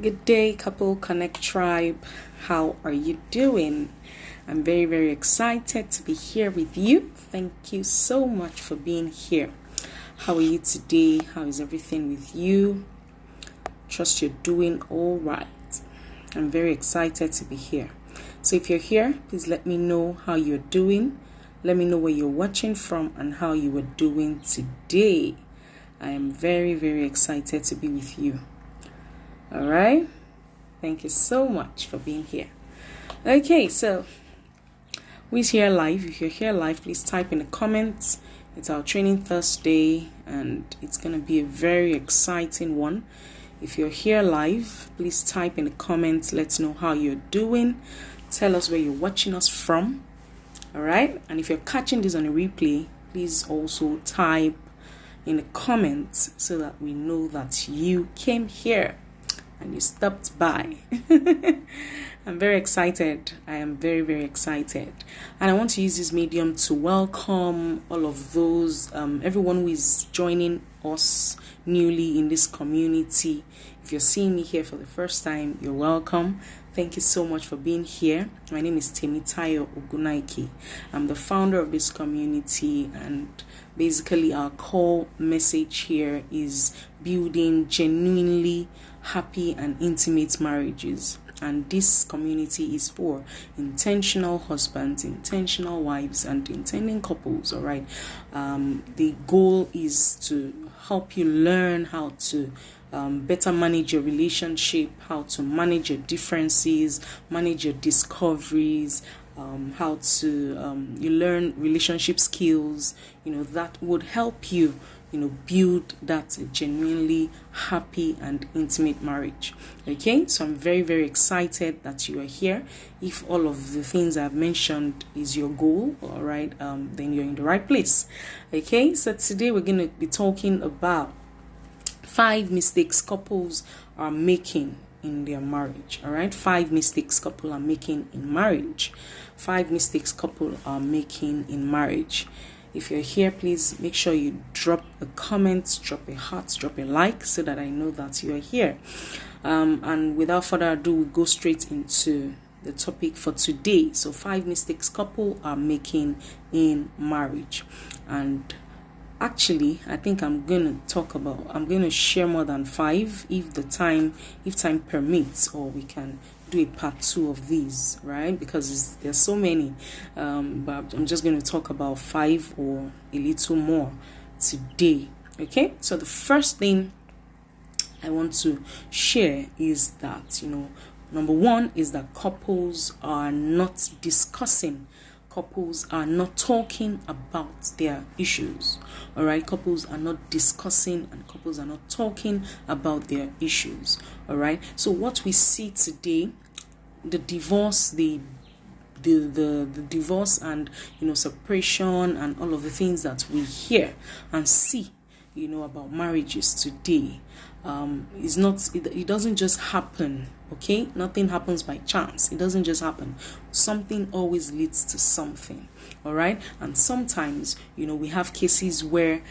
Good day, couple connect tribe. How are you doing? I'm very, very excited to be here with you. Thank you so much for being here. How are you today? How is everything with you? Trust you're doing all right. I'm very excited to be here. So if you're here, please let me know how you're doing. Let me know where you're watching from and how you are doing today. I am very, very excited to be with you. All right. Thank you so much for being here. Okay, so who's here live? If you're here live, please type in the comments. It's our training Thursday and it's going to be a very exciting one. If you're here live, please type in the comments. Let's know how you're doing. Tell us where you're watching us from. All right. And if you're catching this on a replay, please also type in the comments so that we know that you came here and you stopped by. I'm very excited. I am very, very excited. And I want to use this medium to welcome all of those, everyone who is joining us newly in this community. If you're seeing me here for the first time, you're welcome. Thank you so much for being here. My name is Temitayo Ogunaike. I'm the founder of this community, and basically our core message here is building genuinely happy and intimate marriages. And this community is for intentional husbands, intentional wives, and intending couples. All right. The goal is to help you learn how to better manage your relationship, how to manage your differences, manage your discoveries, how to you learn relationship skills, that would help you, build that genuinely happy and intimate marriage. Okay, so I'm very, very excited that you are here. If all of the things I've mentioned is your goal, all right, then you're in the right place. Okay, so today we're going to be talking about 5 mistakes couples are making in their marriage. All right, 5 mistakes couples are making in marriage. 5 mistakes couples are making in marriage. If you're here, please make sure you drop a comment, drop a heart, drop a like so that I know that you are here. And without further ado, we go straight into the topic for today. So 5 mistakes couples are making in marriage. And actually, I think I'm going to share more than 5 if time permits, or we can do a part 2 of these, right? Because there's so many, but I'm just going to talk about 5 or a little more today. Okay, so the first thing I want to share is that, number 1 is that couples are not discussing. Couples are not talking about their issues. All right, couples are not discussing and couples are not talking about their issues. All right, so what we see today, the divorce, the divorce and separation and all of the things that we hear and see about marriages today, is not, it doesn't just happen. Okay, nothing happens by chance. It doesn't just happen. Something always leads to something. All right, and sometimes we have cases where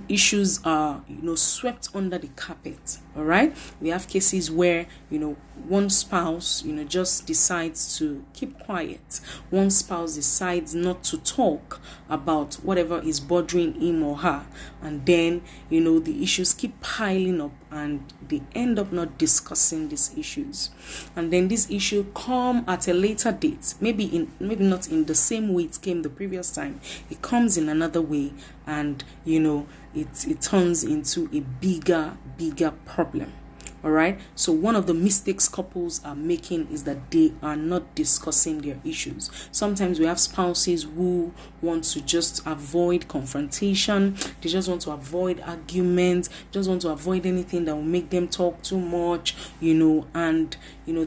issues are swept under the carpet. All right, we have cases where one spouse just decides to keep quiet. One spouse decides not to talk about whatever is bothering him or her, and then the issues keep piling up and they end up not discussing these issues, and then this issue come at a later date, maybe not in the same way it came the previous time. It comes in another way, and it turns into a bigger problem. All right, so one of the mistakes couples are making is that they are not discussing their issues. Sometimes we have spouses who want to just avoid confrontation. They just want to avoid arguments, just want to avoid anything that will make them talk too much, and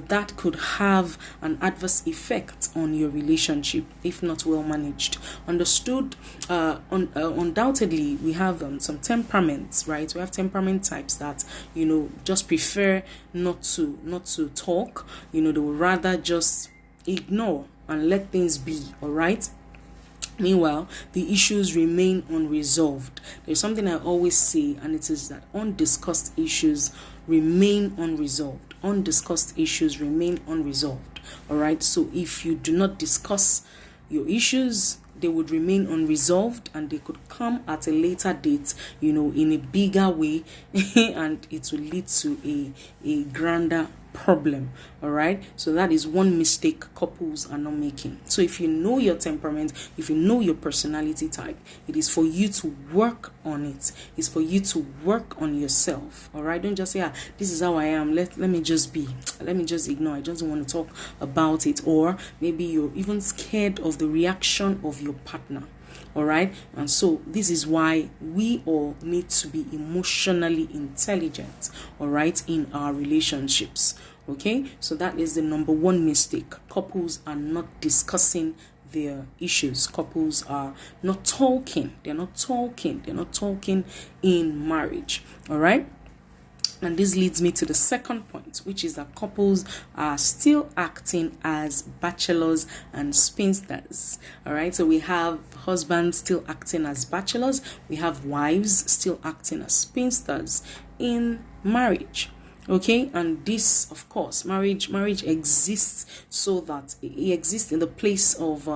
that could have an adverse effect on your relationship if not well managed. Understood? Undoubtedly, we have some temperaments, right? We have temperament types that just prefer not to talk. They would rather just ignore and let things be. All right. Meanwhile, the issues remain unresolved. There's something I always say, and it is that undiscussed issues remain unresolved. undiscussed issues remain unresolved. All right, so if you do not discuss your issues, they would remain unresolved, and they could come at a later date, in a bigger way, and it will lead to a grander problem. All right, so that is one mistake couples are not making. So if you know your temperament, if you know your personality type, it is for you to work on it. It's for you to work on yourself. All right, don't just say, this is how I am, let me just ignore, I just want to talk about it. Or maybe you're even scared of the reaction of your partner. All right, and so this is why we all need to be emotionally intelligent, all right, in our relationships. Okay, so that is the number one mistake. Couples are not discussing their issues. Couples are not talking. They're not talking in marriage. All right. And this leads me to the second point, which is that couples are still acting as bachelors and spinsters. All right, so we have husbands still acting as bachelors. We have wives still acting as spinsters in marriage. Okay, and this, of course, marriage exists so that it exists in the place of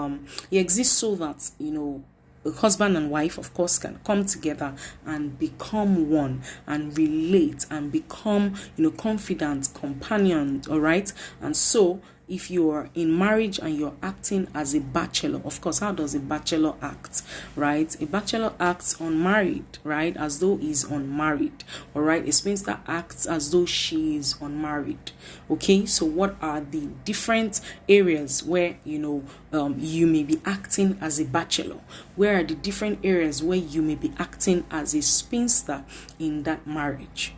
it exists so that the husband and wife, of course, can come together and become one and relate and become, confident companions. All right, and so if you are in marriage and you're acting as a bachelor, of course, how does a bachelor act, right? A bachelor acts unmarried, right, as though he's unmarried. All right, a spinster acts as though she is unmarried. Okay, so what are the different areas where you may be acting as a bachelor? Where are the different areas where you may be acting as a spinster in that marriage?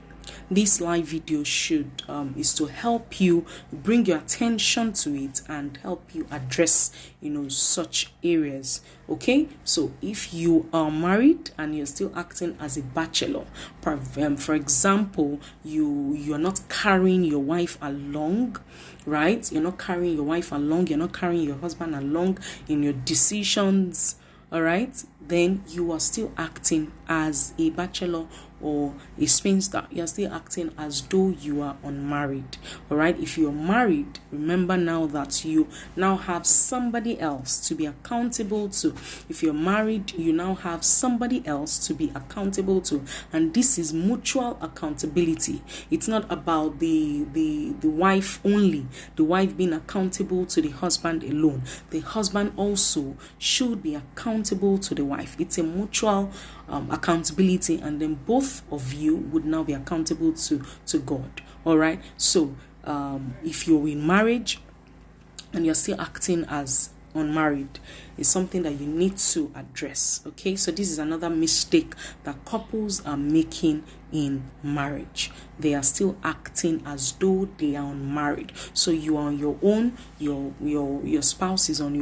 This live video is to help you bring your attention to it and help you address such areas. Okay, so if you are married and you're still acting as a bachelor, for example, you're not carrying your wife along, right? You're not carrying your wife along, you're not carrying your husband along in your decisions. All right, then you are still acting as a bachelor or a spinster. You are still acting as though you are unmarried. All right, if you're married, remember now that you now have somebody else to be accountable to. If you're married, you now have somebody else to be accountable to, and this is mutual accountability. It's not about the wife only, the wife being accountable to the husband alone. The husband also should be accountable to the wife. It's a mutual accountability, and then both of you would now be accountable to God. All right, so if you're in marriage and you're still acting as unmarried, is something that you need to address. Okay, so this is another mistake that couples are making in marriage. They are still acting as though they are unmarried. So you are on your own, your spouse is on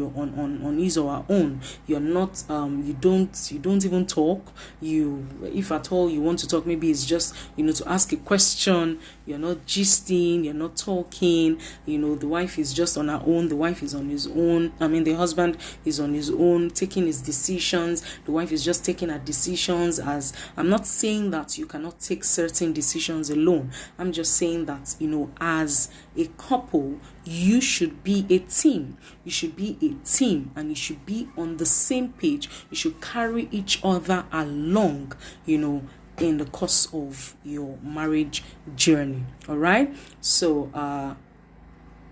his or her own. You're not you don't even talk. If at all you want to talk, maybe it's just to ask a question. You're not gisting, you're not talking. The wife is just on her own, the wife is on his own. The husband is on his own, taking his decisions. The wife is just taking her decisions. As I'm not saying that you cannot take certain decisions alone. I'm just saying that as a couple, you should be a team. You should be a team, and you should be on the same page. You should carry each other along, in the course of your marriage journey. All right, so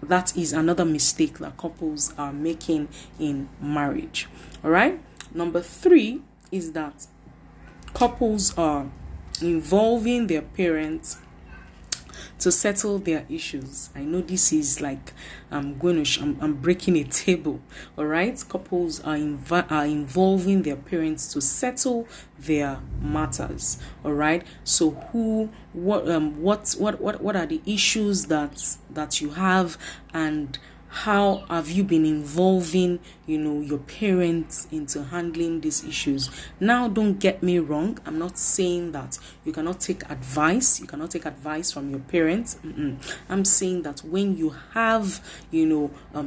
that is another mistake that couples are making in marriage. All right, number 3 is that couples are involving their parents to settle their issues. I know this is like I'm breaking a table. All right, couples are involving their parents to settle their matters. All right, so what are the issues that you have, and how have you been involving your parents into handling these issues? Now, don't get me wrong, I'm not saying that you cannot take advice from your parents. I'm saying that when you have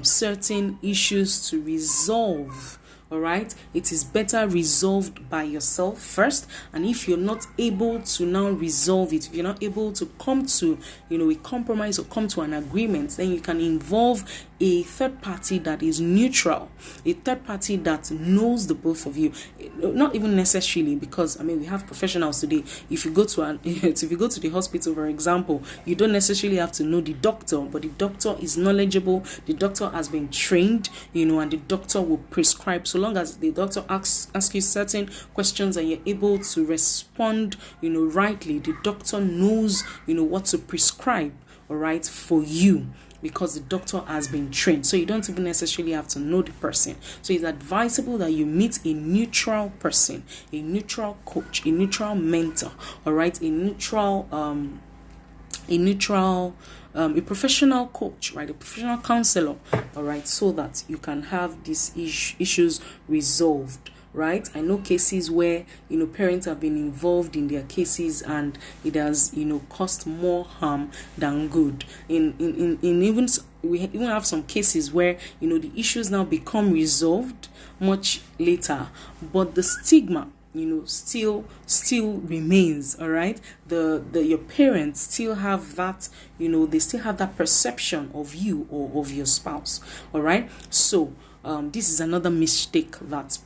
certain issues to resolve, All right, it is better resolved by yourself first. And if you're not able to now resolve it, if you're not able to come to, a compromise or come to an agreement, then you can involve a third party that is neutral, a third party that knows the both of you. Not even necessarily, because we have professionals today. If you go to if you go to the hospital, for example, you don't necessarily have to know the doctor, but the doctor is knowledgeable, the doctor has been trained, and the doctor will prescribe. So long as the doctor asks you certain questions and you're able to respond rightly, the doctor knows what to prescribe, all right, for you, because the doctor has been trained. So you don't even necessarily have to know the person. So it's advisable that you meet a neutral person, a neutral coach, a neutral mentor, all right, a professional coach, right, a professional counselor, all right, so that you can have these issues resolved. Right, I know cases where parents have been involved in their cases and it has caused more harm than good. We even have some cases where the issues now become resolved much later, but the stigma still remains. All right, your parents still have that, they still have that perception of you or of your spouse. All right, so this is another mistake that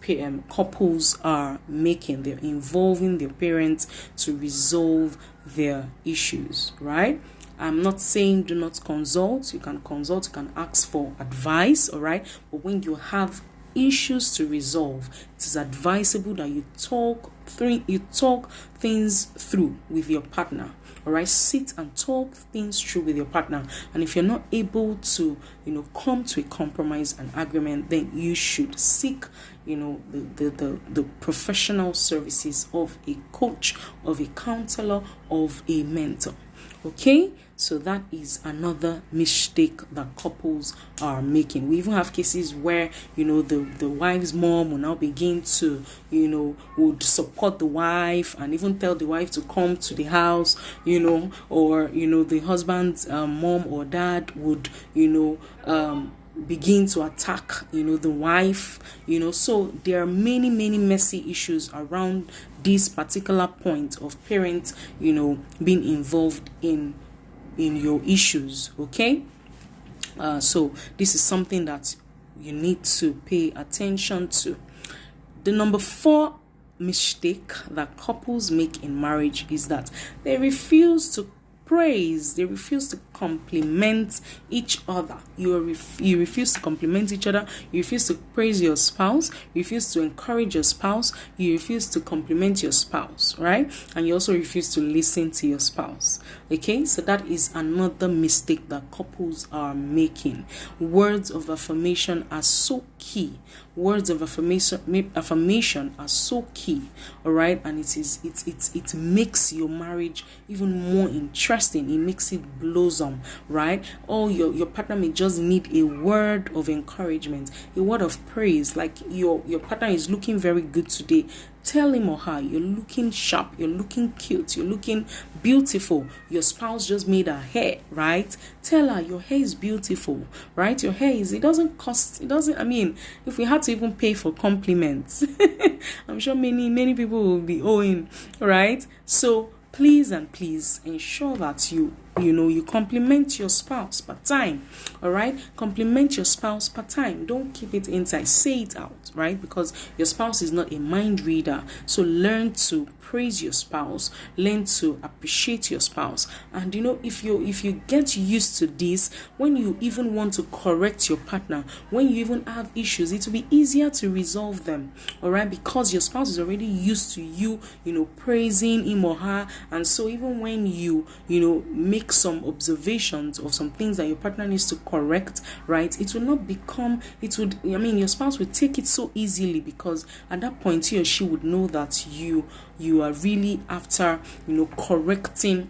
couples are making. They're involving their parents to resolve their issues, right? I'm not saying do not consult. You can consult, you can ask for advice, all right? But when you have issues to resolve, it is advisable that you talk things through with your partner. All right, sit and talk things through with your partner. And if you're not able to, come to a compromise and agreement, then you should seek, the professional services of a coach, of a counselor, of a mentor. Okay, so that is another mistake that couples are making. We even have cases where the wife's mom will now begin to would support the wife and even tell the wife to come to the house, or the husband's mom or dad would begin to attack the wife. So there are many messy issues around this particular point of parents being involved in your issues. Okay, so this is something that you need to pay attention to. The number 4 mistake that couples make in marriage is that they refuse to praise, they refuse to compliment each other. You refuse to compliment each other, you refuse to praise your spouse, you refuse to encourage your spouse, you refuse to compliment your spouse, right? And you also refuse to listen to your spouse. Okay, so that is another mistake that couples are making. Words of affirmation are so key. Words of affirmation are so key, all right? And it makes your marriage even more interesting. It makes it blossom, right? Or your partner may just need a word of encouragement, a word of praise. Like your partner is looking very good today. Tell him or her, you're looking sharp, you're looking cute, you're looking beautiful. Your spouse just made her hair, right? Tell her your hair is beautiful, right? Your hair is, if we had to even pay for compliments, I'm sure many people will be owing, right? So please ensure that you compliment your spouse per time. All right, compliment your spouse per time. Don't keep it inside, say it out, right? Because your spouse is not a mind reader. So learn to praise your spouse, learn to appreciate your spouse. And if you get used to this, when you even want to correct your partner, when you even have issues, it will be easier to resolve them. All right, because your spouse is already used to you praising him or her. And so even when you make some observations of some things that your partner needs to correct, right, it will not become, your spouse will take it so easily, because at that point he or she would know that you are really after correcting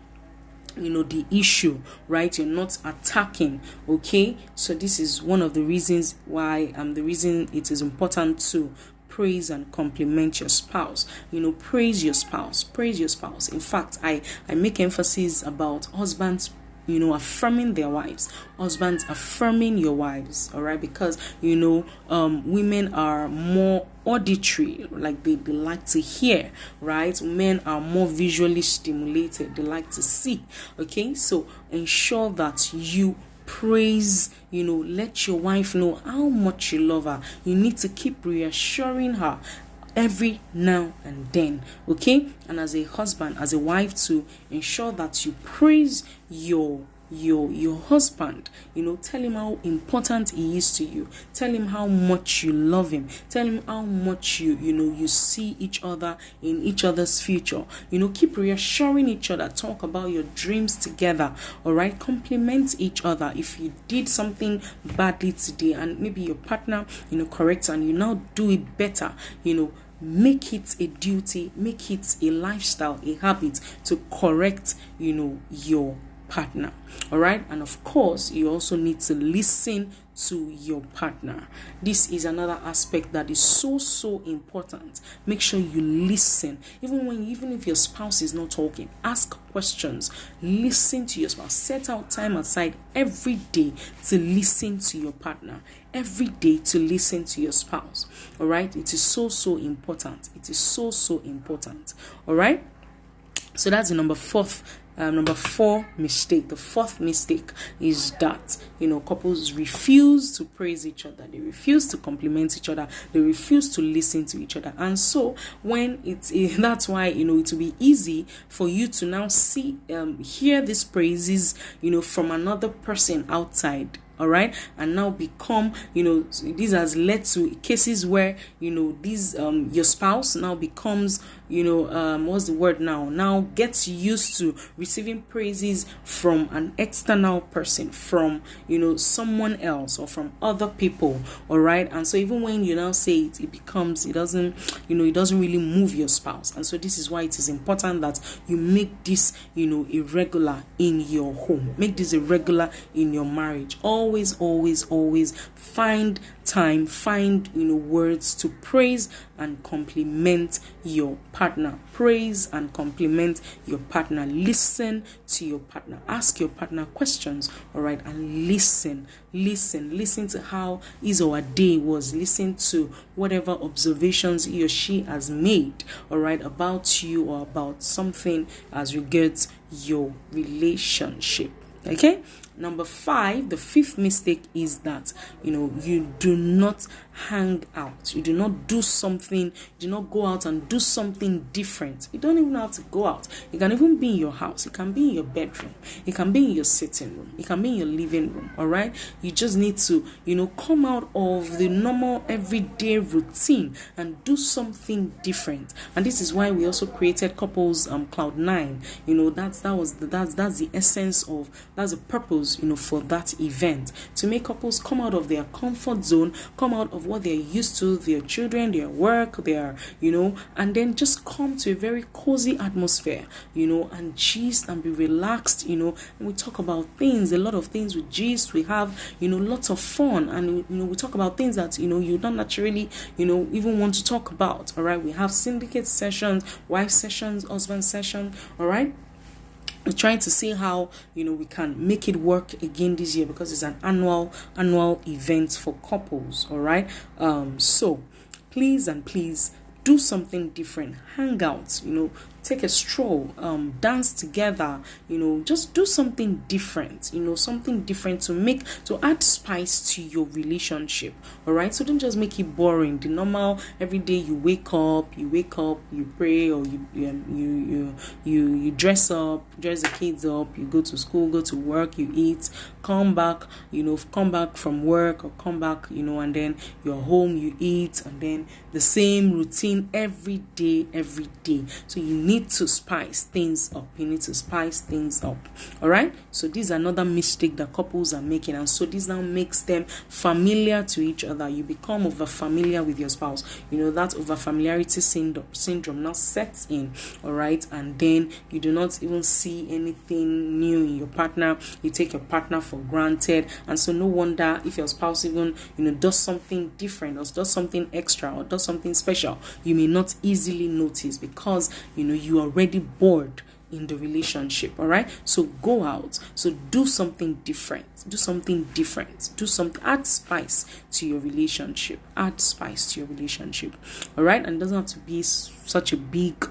the issue, right? You're not attacking. Okay, so this is one of the reasons why the reason it is important to praise and compliment your spouse. Praise your spouse. In fact, I make emphasis about husbands affirming their wives. Husbands, affirming your wives, all right? Because women are more auditory, like they like to hear, right? Men are more visually stimulated, they like to see. Okay, so ensure that you praise, let your wife know how much you love her. You need to keep reassuring her every now and then. Okay, and as a husband, as a wife, to ensure that you praise your husband. Tell him how important he is to you. Tell him how much you love him. Tell him how much you see each other in each other's future. Keep reassuring each other. Talk about your dreams together. All right, compliment each other. If you did something badly today and maybe your partner corrects and you now do it better, make it a duty, make it a lifestyle, a habit to correct your partner. All right, and of course you also need to listen to your partner. This is another aspect that is so important. Make sure you listen, even if your spouse is not talking. Ask questions, listen to your spouse. Set out time aside every day to listen to your partner, every day to listen to your spouse. All right, it is so important. It is so important. All right, so that's the number four mistake. The fourth mistake is that couples refuse to praise each other. They refuse to compliment each other. They refuse to listen to each other. And so when that's why it will be easy for you to now hear these praises from another person outside. All right, and now become this has led to cases where these your spouse now becomes what's the word now gets used to receiving praises from an external person, from someone else or from other people. All right, and so even when you now say it, it doesn't really move your spouse. And so this is why it is important that you make this irregular in your home. Make this irregular in your marriage. Always find time, words to praise and compliment your partner. Praise and compliment your partner. Listen to your partner. Ask your partner questions, all right, and listen to how his or her day was. Listen to whatever observations he or she has made, all right, about you or about something as regards your relationship. Okay, number 5, the fifth mistake is that you do not hang out. You do not do something. You do not go out and do something different. You don't even have to go out. It can even be in your house. It can be in your bedroom. It can be in your sitting room. It can be in your living room. All right. You just need to come out of the normal everyday routine and do something different. And this is why we also created Couples Cloud 9. That's the essence of, that's the purpose for that event, to make couples come out of their comfort zone, come out of what they're used to, their children, their work, and then just come to a very cozy atmosphere, and gist and be relaxed, and we talk about things, a lot of things with gist. We have, lots of fun, and we talk about things that you don't naturally even want to talk about. All right, we have syndicate sessions, wife sessions, husband sessions. All right, we're trying to see how we can make it work again this year, because it's an annual event for couples. All right, so please do something different. Hang out, take a stroll, dance together, just do something different, something different to add spice to your relationship. All right, so don't just make it boring. The normal every day you wake up, you pray, or you dress the kids up, you go to school, go to work, you eat, come back from work, or come back, and then you're home, you eat, and then the same routine every day. So you need to spice things up. All right, so this is another mistake that couples are making, and so this now makes them familiar to each other. You become over familiar with your spouse. That over familiarity syndrome now sets in. All right, and then you do not even see anything new in your partner. You take your partner for granted, and so no wonder if your spouse even does something different, or does something extra, or does something special, you may not easily notice, because you are already bored in the relationship. All right, so go out, so do something different, add spice to your relationship, all right. And it doesn't have to be such a big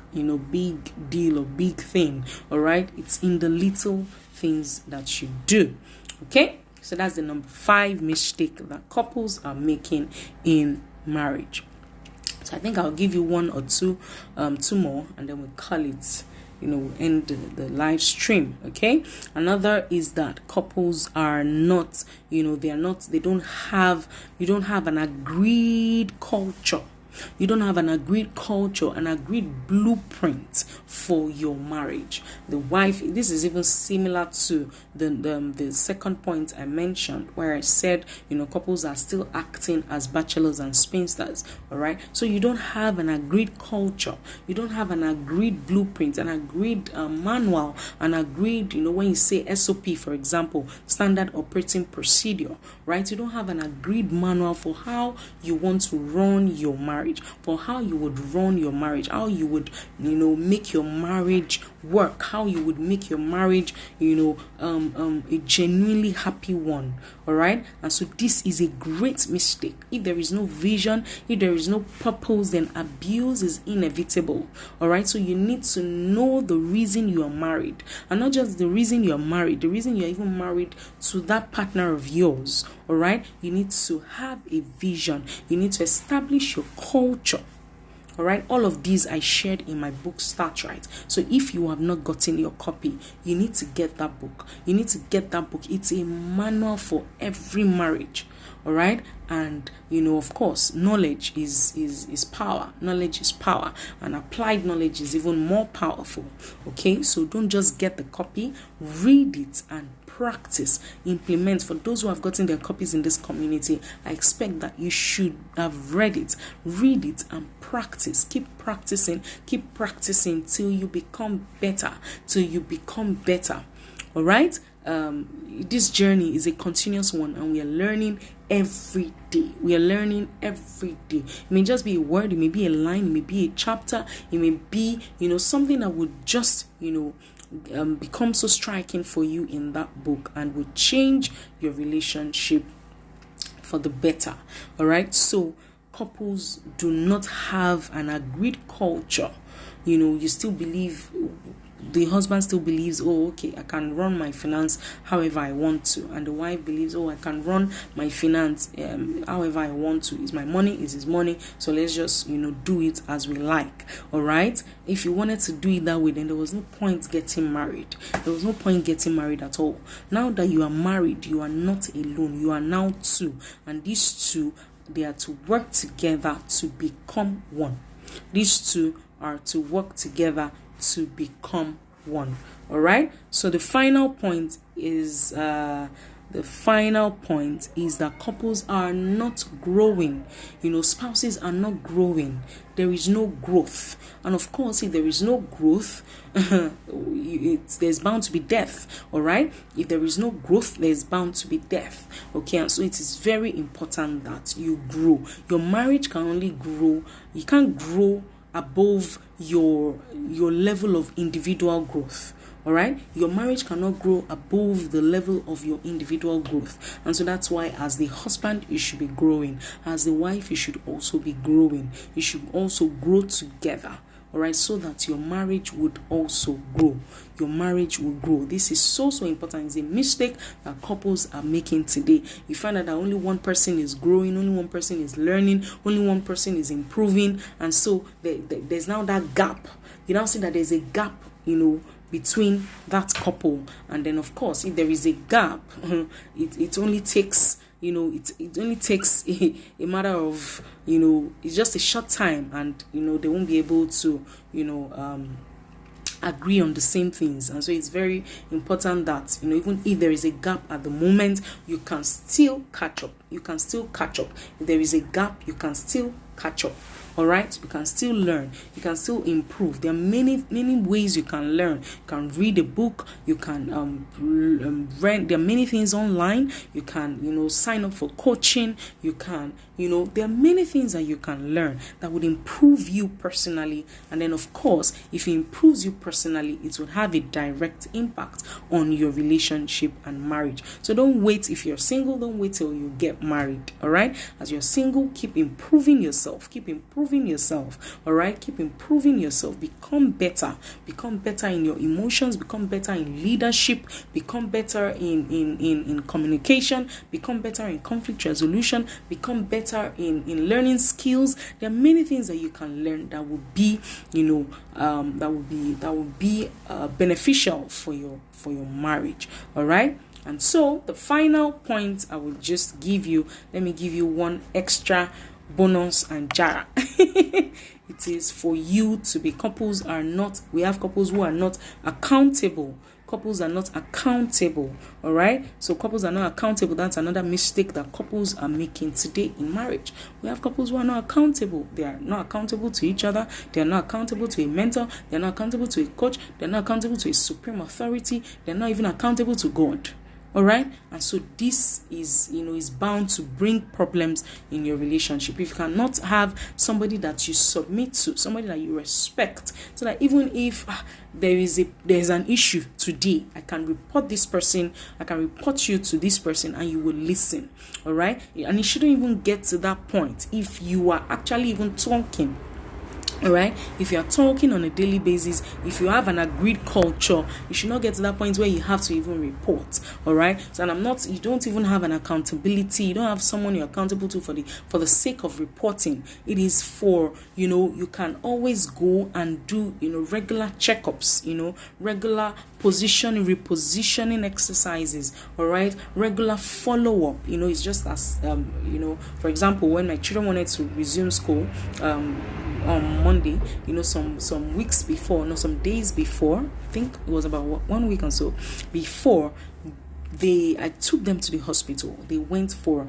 deal or big thing. All right, it's in the little things that you do. Okay, so that's the number 5 mistake that couples are making in marriage. So I think I'll give you one or two more, and then we'll call it, end the live stream. Okay, another is that couples are not, you don't have an agreed culture. You don't have an agreed culture, an agreed blueprint for your marriage. The wife, this is even similar to the second point I mentioned, where I said, couples are still acting as bachelors and spinsters. All right. So you don't have an agreed culture. You don't have an agreed blueprint, an agreed manual, an agreed, when you say SOP, for example, standard operating procedure, right? You don't have an agreed manual for how you want to run your marriage, for how you would run your marriage, how you would, make your marriage work, how you would make your marriage, a genuinely happy one. All right. And so this is a great mistake. If there is no vision, if there is no purpose, then abuse is inevitable. All right. So you need to know the reason you are married, and not just the reason you are married, the reason you're even married to that partner of yours. All right. You need to have a vision. You need to establish your culture. All right, all of these I shared in my book, Start Right. So if you have not gotten your copy, you need to get that book. It's a manual for every marriage. All right, and of course, knowledge is power. Knowledge is power, and applied knowledge is even more powerful. Okay, so don't just get the copy, read it and practice, implement. For those who have gotten their copies in this community, I expect that you should have read it, and practice. Keep practicing till you become better. All right. This journey is a continuous one, and we are learning every day. It may just be a word, it may be a line, it may be a chapter, it may be something that would just become so striking for you in that book and would change your relationship for the better. All right. So couples do not have an agreed culture. You still believe, the husband still believes, I can run my finance however I want to, and the wife believes, I can run my finance however I want to. It's my money, it's his money, so let's just do it as we like. All right. If you wanted to do it that way, then there was no point getting married. At all. Now that you are married, you are not alone. You are now two, and these two, they are to work together to become one. These two are to work together to become one. All right. So the final point is that couples are not growing. Spouses are not growing. There is no growth, and of course, if there is no growth, there's bound to be death. All right. If there is no growth, there's bound to be death. Okay. And so it is very important that you grow. Your marriage can only grow. You can't grow above your level of individual growth. All right, your marriage cannot grow above the level of your individual growth, and so that's why, as the husband, you should be growing. As the wife, you should also be growing. You should also grow together. All right, so that your marriage would also grow. Your marriage will grow. This is so important. It's a mistake that couples are making today. You find out that only one person is growing, only one person is learning, only one person is improving, and so there's now that gap. You now see that there's a gap, between that couple, and then of course, if there is a gap, it only takes. It only takes a matter of, it's just a short time, and, they won't be able to, agree on the same things. And so it's very important that, even if there is a gap at the moment, you can still catch up. If there is a gap, you can still catch up. All right, you can still learn, you can still improve. There are many ways you can learn. You can read a book, you can rent. There are many things online. You can sign up for coaching. You can there are many things that you can learn that would improve you personally. And then of course, if it improves you personally, it will have a direct impact on your relationship and marriage. So don't wait. If you're single, don't wait till you get married. All right, as you're single, keep improving yourself. All right, keep improving yourself. Become better in your emotions, become better in leadership, become better in communication, become better in conflict resolution, become better in learning skills. There are many things that you can learn that will be beneficial for your marriage. All right. And so the final point I will just give you, let me give you one extra bonus and jara. It is for you to be. We have couples who are not accountable. Couples are not accountable. All right, so couples are not accountable. That's another mistake that couples are making today in marriage. We have couples who are not accountable. They are not accountable to each other. They are not accountable to a mentor. They are not accountable to a coach. They are not accountable to a supreme authority. They are not even accountable to God. All right, and so this is bound to bring problems in your relationship. If you cannot have somebody that you submit to, somebody that you respect, so that even if there's an issue today, I can report this person, I can report you to this person, and you will listen. All right, and it shouldn't even get to that point if you are actually even talking. All right, if you are talking on a daily basis, if you have an agreed culture, you should not get to that point where you have to even report. All right, so you don't even have an accountability. You don't have someone you're accountable to for the sake of reporting. It is for you can always go and do regular checkups, regular repositioning exercises. All right, regular follow-up. It's just as for example, when my children wanted to resume school on Monday, some weeks before, some days before, I think it was about 1 week or so before, I took them to the hospital. They went for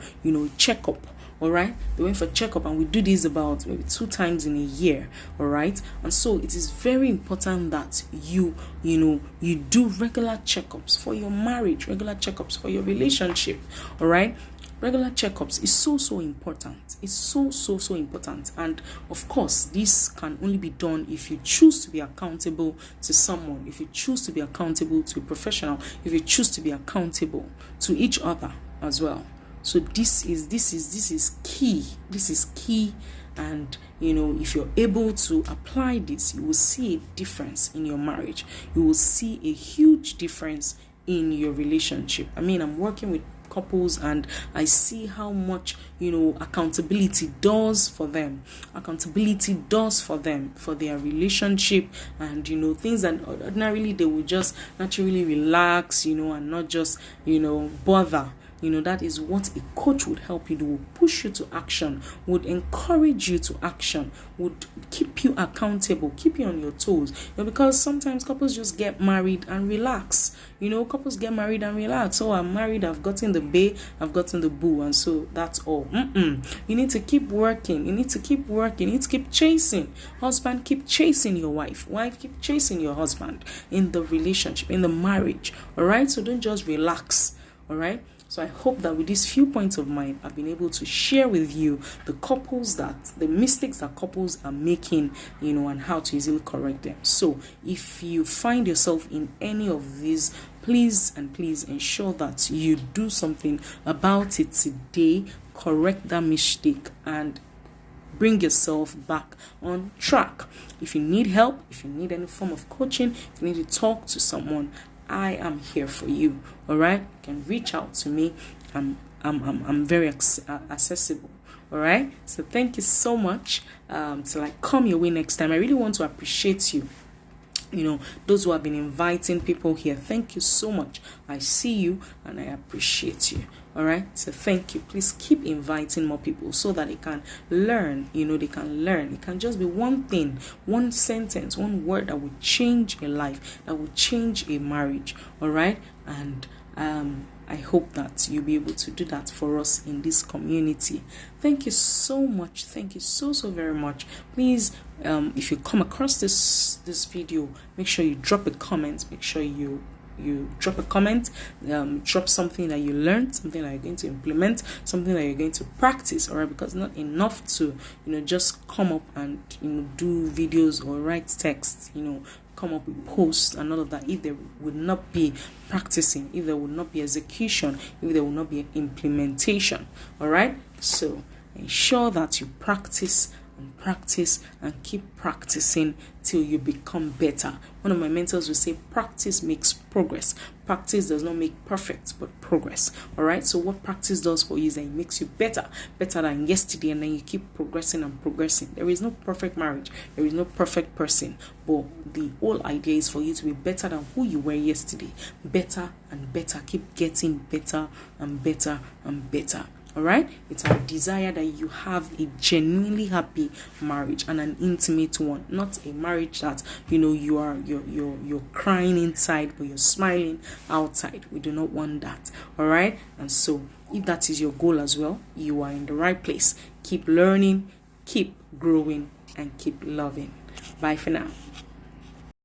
checkup. All right, they went for checkup, and we do this about maybe 2 times in a year. All right, and so it is very important that you do regular checkups for your marriage, regular checkups for your relationship. All right, regular checkups is so important. It's so important. And of course, this can only be done if you choose to be accountable to someone, if you choose to be accountable to a professional, if you choose to be accountable to each other as well. So this is key. This is key. And if you're able to apply this, you will see a difference in your marriage. You will see a huge difference in your relationship. I'm working with couples, and I see how much accountability does for them. Accountability does for them, for their relationship, and things that ordinarily they would just naturally relax, and not just bother. That is what a coach would help you do, would push you to action, would encourage you to action, would keep you accountable, keep you on your toes. Because sometimes couples just get married and relax. Couples get married and relax. Oh, I'm married, I've gotten the bae, I've gotten the boo, and so that's all. You need to keep working. You need to keep working. You need to keep chasing. Husband, keep chasing your wife. Wife, keep chasing your husband in the relationship, in the marriage. All right? So don't just relax. All right? So I hope that with these few points of mine, I've been able to share with you the mistakes that couples are making, and how to easily correct them. So if you find yourself in any of these, please ensure that you do something about it today. Correct that mistake and bring yourself back on track. If you need help, if you need any form of coaching, if you need to talk to someone, I am here for you. All right, you can reach out to me. I'm very accessible. All right, so thank you so much. Till I come your way next time, I really want to appreciate you. Those who have been inviting people here, thank you so much. I see you and I appreciate you. All right, so thank you. Please keep inviting more people so that they can learn. They can learn. It can just be one thing, one sentence, one word that will change a life, that will change a marriage. All right, and I hope that you'll be able to do that for us in this community. Thank you so much. Thank you so very much. Please, if you come across this video, make sure you drop a comment. Make sure you drop a comment, drop something that you learned, something that you're going to implement, something that you're going to practice. All right, because not enough to just come up and do videos or write texts, come up with posts and all of that, if there would not be practicing, if there would not be execution, if there would not be implementation. All right, so ensure that you practice and keep practicing till you become better. One of my mentors will say, practice makes progress. Practice does not make perfect, but progress. All right, so what practice does for you is that it makes you better than yesterday, and then you keep progressing and progressing. There is no perfect marriage, there is no perfect person, but the whole idea is for you to be better than who you were yesterday. Better and better, keep getting better and better and better. All right, it's our desire that you have a genuinely happy marriage and an intimate one, not a marriage that you're crying inside but you're smiling outside. We do not want that. All right, and so if that is your goal as well, you are in the right place. Keep learning, keep growing, and keep loving. Bye for now.